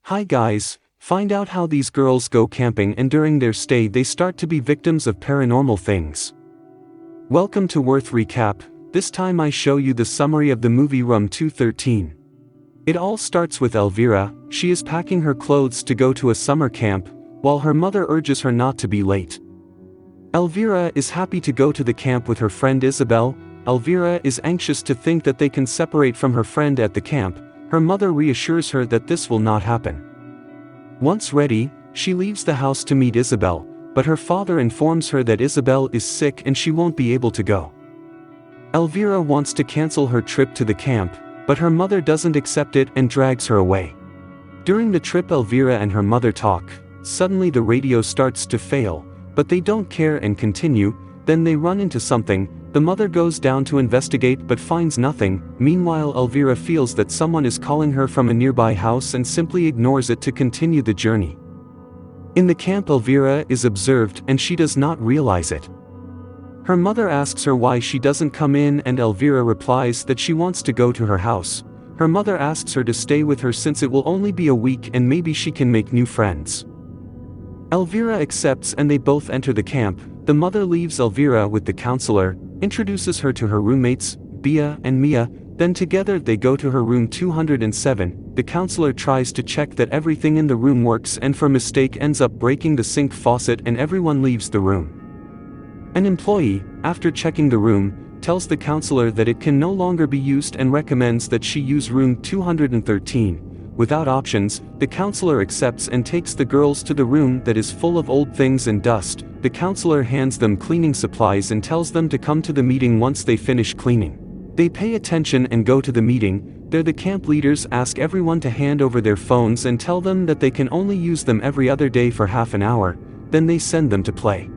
Hi guys, find out how these girls go camping and during their stay they start to be victims of paranormal things. Welcome to Worth Recap. This time I show you the summary of the movie Room 213. It all starts with Elvira. She is packing her clothes to go to a summer camp, while her mother urges her not to be late. Elvira is happy to go to the camp with her friend Isabel. Elvira is anxious to think that they can separate from her friend at the camp. Her mother reassures her that this will not happen. Once ready, she leaves the house to meet Isabel, but her father informs her that Isabel is sick and she won't be able to go. Elvira wants to cancel her trip to the camp, but her mother doesn't accept it and drags her away. During the trip Elvira and her mother talk. Suddenly the radio starts to fail, but they don't care and continue. Then they run into something. The mother goes down to investigate but finds nothing. Meanwhile Elvira feels that someone is calling her from a nearby house and simply ignores it to continue the journey. In the camp Elvira is observed and she does not realize it. Her mother asks her why she doesn't come in and Elvira replies that she wants to go to her house. Her mother asks her to stay with her since it will only be a week and maybe she can make new friends. Elvira accepts and they both enter the camp. The mother leaves Elvira with the counselor, introduces her to her roommates, Bia and Mia, then together they go to her room 207. The counselor tries to check that everything in the room works and for mistake ends up breaking the sink faucet and everyone leaves the room. An employee, after checking the room, tells the counselor that it can no longer be used and recommends that she use room 213. Without options, the counselor accepts and takes the girls to the room that is full of old things and dust. The counselor hands them cleaning supplies and tells them to come to the meeting once they finish cleaning. They pay attention and go to the meeting. There the camp leaders ask everyone to hand over their phones and tell them that they can only use them every other day for half an hour, then they send them to play.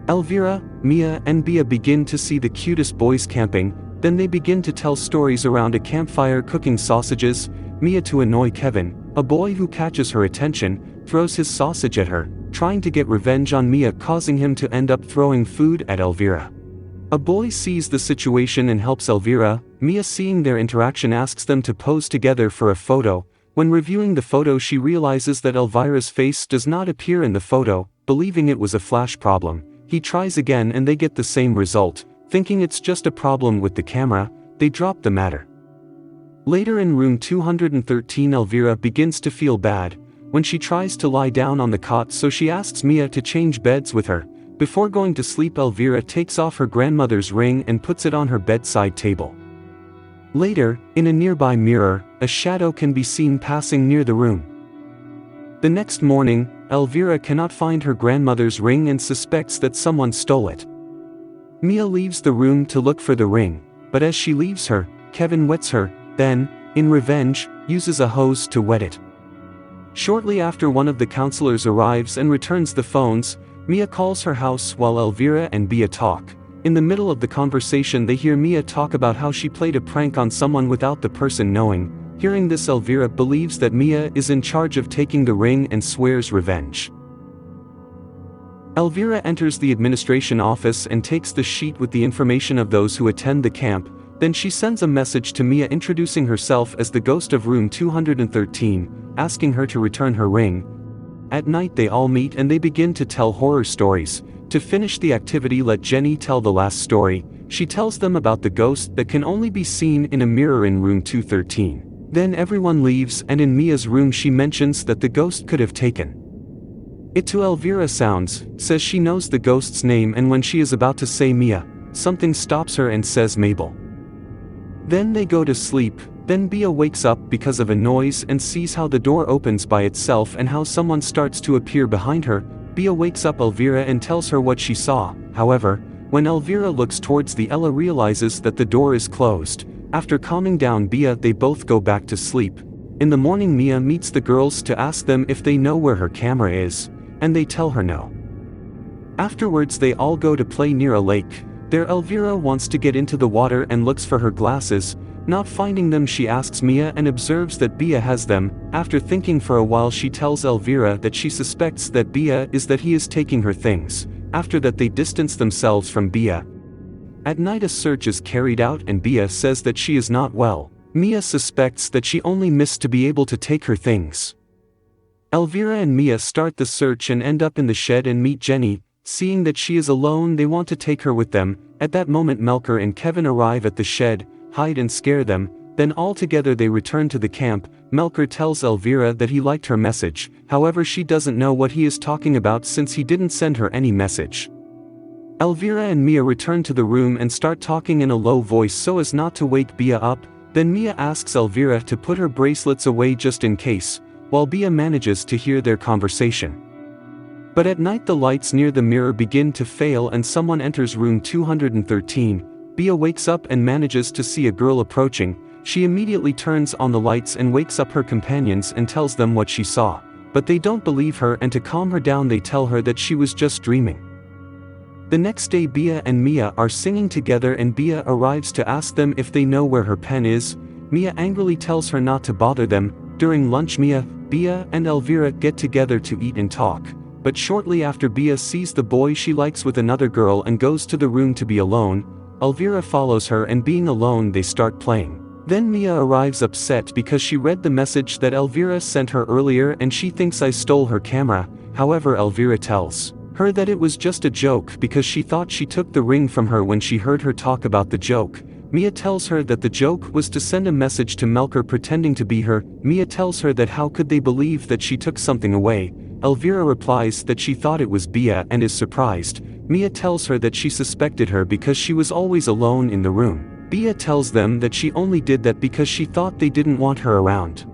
Elvira, Mia and Bia begin to see the cutest boys camping, then they begin to tell stories around a campfire cooking sausages. Mia, to annoy Kevin, a boy who catches her attention, throws his sausage at her, trying to get revenge on Mia, causing him to end up throwing food at Elvira. A boy sees the situation and helps Elvira. Mia, seeing their interaction, asks them to pose together for a photo. When reviewing the photo she realizes that Elvira's face does not appear in the photo. Believing it was a flash problem, he tries again and they get the same result. Thinking it's just a problem with the camera, they drop the matter. Later in room 213 Elvira begins to feel bad when she tries to lie down on the cot, so she asks Mia to change beds with her. Before going to sleep Elvira takes off her grandmother's ring and puts it on her bedside table. Later, in a nearby mirror, a shadow can be seen passing near the room. The next morning, Elvira cannot find her grandmother's ring and suspects that someone stole it. Mia leaves the room to look for the ring, but as she leaves her, Kevin wets her, then, in revenge, uses a hose to wet it. Shortly after one of the counselors arrives and returns the phones, Mia calls her house while Elvira and Bia talk. In the middle of the conversation they hear Mia talk about how she played a prank on someone without the person knowing. Hearing this Elvira believes that Mia is in charge of taking the ring and swears revenge. Elvira enters the administration office and takes the sheet with the information of those who attend the camp. Then she sends a message to Mia introducing herself as the ghost of room 213, asking her to return her ring. At night they all meet and they begin to tell horror stories. To finish the activity let Jenny tell the last story. She tells them about the ghost that can only be seen in a mirror in room 213. Then everyone leaves and in Mia's room she mentions that the ghost could have taken it to Elvira says she knows the ghost's name, and when she is about to say Mia, something stops her and says Mabel. Then they go to sleep. Then Bia wakes up because of a noise and sees how the door opens by itself and how someone starts to appear behind her. Bia wakes up Elvira and tells her what she saw. However, when Elvira looks towards the Ella realizes that the door is closed. After calming down Bia they both go back to sleep. In the morning Mia meets the girls to ask them if they know where her camera is, and they tell her no. Afterwards they all go to play near a lake. There Elvira wants to get into the water and looks for her glasses. Not finding them she asks Mia and observes that Bia has them. After thinking for a while she tells Elvira that she suspects that Bia is that he is taking her things. After that they distance themselves from Bia. At night a search is carried out and Bia says that she is not well. Mia suspects that she only missed to be able to take her things. Elvira and Mia start the search and end up in the shed and meet Jenny. Seeing that she is alone, they want to take her with them. At that moment Melker and Kevin arrive at the shed, hide and scare them. Then all together they return to the camp. Melker tells Elvira that he liked her message, however she doesn't know what he is talking about since he didn't send her any message. Elvira and Mia return to the room and start talking in a low voice so as not to wake Mia up. Then Mia asks Elvira to put her bracelets away just in case, while Mia manages to hear their conversation. But at night the lights near the mirror begin to fail and someone enters room 213. Mia wakes up and manages to see a girl approaching. She immediately turns on the lights and wakes up her companions and tells them what she saw. But they don't believe her, and to calm her down they tell her that she was just dreaming. The next day Mia and Mia are singing together and Mia arrives to ask them if they know where her pen is. Mia angrily tells her not to bother them. During lunch Mia, and Elvira get together to eat and talk. But shortly after Mia sees the boy she likes with another girl and goes to the room to be alone. Elvira follows her and being alone they start playing. Then Mia arrives upset because she read the message that Elvira sent her earlier and she thinks I stole her camera. However, Elvira tells her that it was just a joke because she thought she took the ring from her when she heard her talk about the joke. Mia tells her that the joke was to send a message to Melker pretending to be her. Mia tells her that how could they believe that she took something away. Elvira replies that she thought it was Mia and is surprised. Mia tells her that she suspected her because she was always alone in the room. Mia tells them that she only did that because she thought they didn't want her around.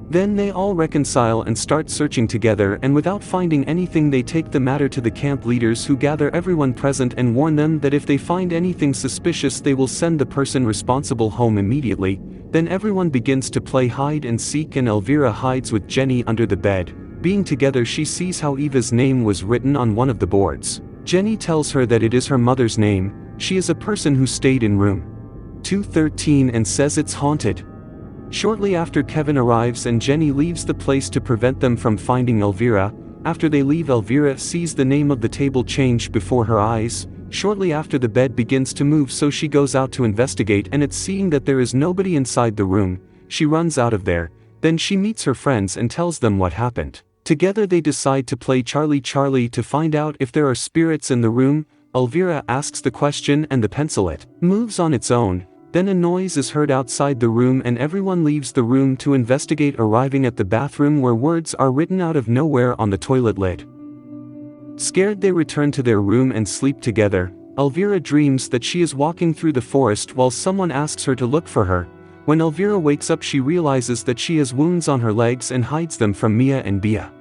Then they all reconcile and start searching together, and without finding anything they take the matter to the camp leaders, who gather everyone present and warn them that if they find anything suspicious they will send the person responsible home immediately. Then everyone begins to play hide and seek and Elvira hides with Jenny under the bed. Being together she sees how Eva's name was written on one of the boards. Jenny tells her that it is her mother's name. She is a person who stayed in room 213 and says it's haunted. Shortly after Kevin arrives and Jenny leaves the place to prevent them from finding Elvira. After they leave Elvira sees the name of the table change before her eyes. Shortly after the bed begins to move so she goes out to investigate and it's seeing that there is nobody inside the room. She runs out of there. Then she meets her friends and tells them what happened. Together they decide to play Charlie Charlie to find out if there are spirits in the room. Elvira asks the question and the pencilet moves on its own. Then a noise is heard outside the room and everyone leaves the room to investigate, arriving at the bathroom where words are written out of nowhere on the toilet lid. Scared they return to their room and sleep together. Elvira dreams that she is walking through the forest while someone asks her to look for her. When Elvira wakes up she realizes that she has wounds on her legs and hides them from Mia and Mia.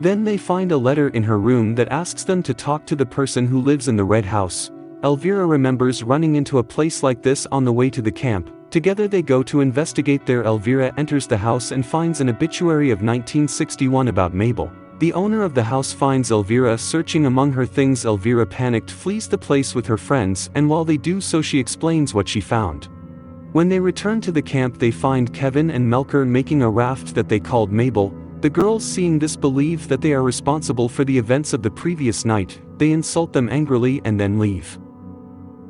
Then they find a letter in her room that asks them to talk to the person who lives in the red house. Elvira remembers running into a place like this on the way to the camp. Together they go to investigate there. Elvira enters the house and finds an obituary of 1961 about Mabel. The owner of the house finds Elvira searching among her things. Elvira, panicked, flees the place with her friends, and while they do so she explains what she found. When they return to the camp they find Kevin and Melker making a raft that they called Mabel. The girls, seeing this, believe that they are responsible for the events of the previous night. They insult them angrily and then leave.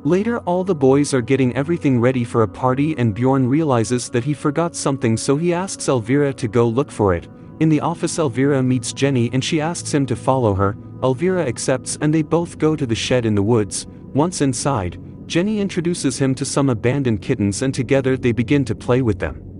Later all the boys are getting everything ready for a party and Bjorn realizes that he forgot something, so he asks Elvira to go look for it. In the office Elvira meets Jenny and she asks him to follow her. Elvira accepts and they both go to the shed in the woods. Once inside, Jenny introduces him to some abandoned kittens and together they begin to play with them.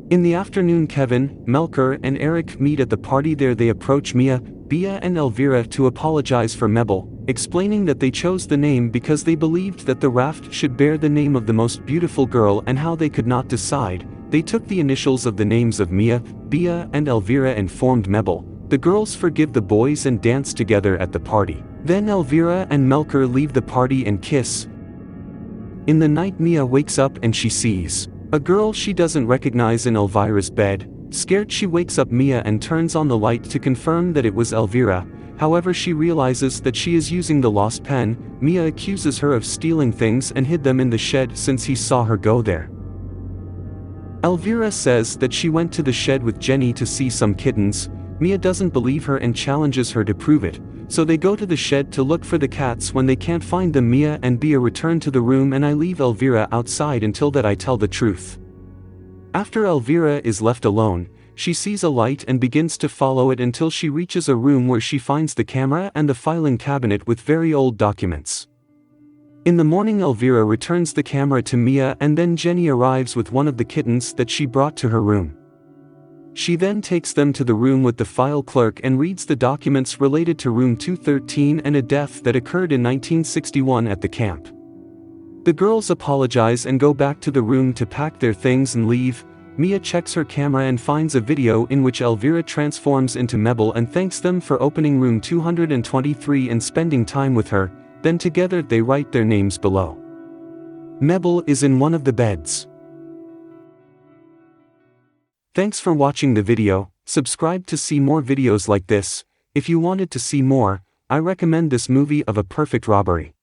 In the afternoon Kevin, Melker and Eric meet at the party. There they approach Mia, and Elvira to apologize for Mabel, explaining that they chose the name because they believed that the raft should bear the name of the most beautiful girl and how they could not decide. They took the initials of the names of Mia, and Elvira and formed Mabel. The girls forgive the boys and dance together at the party. Then Elvira and Melker leave the party and kiss. In the night Mia wakes up and she sees a girl she doesn't recognize in Elvira's bed. Scared she wakes up Mia and turns on the light to confirm that it was Elvira. However she realizes that she is using the lost pen. Mia accuses her of stealing things and hid them in the shed since he saw her go there. Elvira says that she went to the shed with Jenny to see some kittens. Mia doesn't believe her and challenges her to prove it. So they go to the shed to look for the cats. When they can't find them Mia and Mia return to the room and I leave Elvira outside until that I tell the truth. After Elvira is left alone, She sees a light and begins to follow it until she reaches a room where she finds the camera and the filing cabinet with very old documents. In the morning, Elvira returns the camera to Mia, and then Jenny arrives with one of the kittens that she brought to her room. She then takes them to the room with the file clerk and reads the documents related to room 213 and a death that occurred in 1961 at the camp. The girls apologize and go back to the room to pack their things and leave. Mia checks her camera and finds a video in which Elvira transforms into Mabel and thanks them for opening room 223 and spending time with her. Then together they write their names below. Mabel is in one of the beds. Thanks for watching the video. Subscribe to see more videos like this. If you wanted to see more, I recommend this movie of A Perfect Robbery.